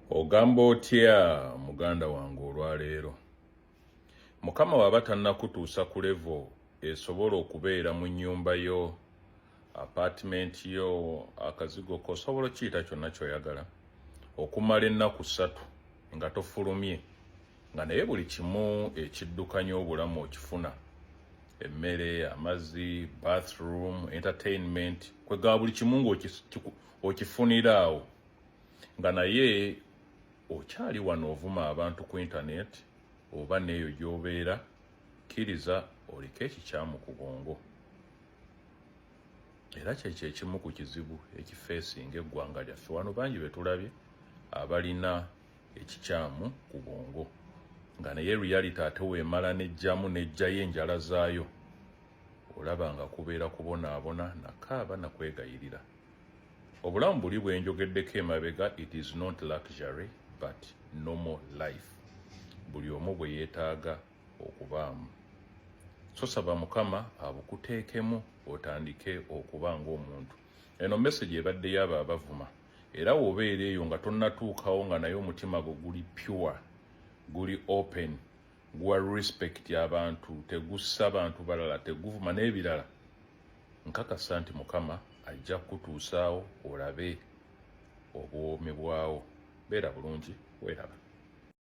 Ogamba otya muganda wange olwaleero? Mukama waba tannakutuusa ku level esobola okubeera mu nnyumba yo, apartment yo, akazigo ko, osobola okiyita kyonna ky'oyagala okumala ennaku 3 nga tofulumye, nga naye buli kimu ekiddukanya obulamu okifuna: emmere, amazzi, bathroom, entertainment, kwega buli kimu ng'okifunira awo, nga naye okyali wano ovuma abantu ku internet oba neeyo gy'obeera. Kkiriza oliko ekikyamu ku bwongo, era kyekyo ekimu ku kizibu ekifeesinga eggwanga lyaffe. Wano bangi be tulabye abalina ekikyamu ku bwongo, nga naye reality ate weemala nejjamu nejjayo enjala zaayo, olaba nga kubeera kubonaabona, nakaaba nakwegayirira. Obulamu buli bwe njogeddeko emabega, it is not luxury but normal life. Buli omu bwe yeetaaga okubaamu. So saba Mukama abukuteekemu otandike okuba ng'omuntu. Eno message ebadde yaba abavuma, era wobeera eyo nga tonnatuukawo nga naye omutima gwo guli pure, guli open, guwa respect abantu, tegussa bantu balala, teguvuma n'ebirala, nkakasa nti Mukama ajja kutuusaawo olabe obwomi bwawo. Beera bulungi, weeraba.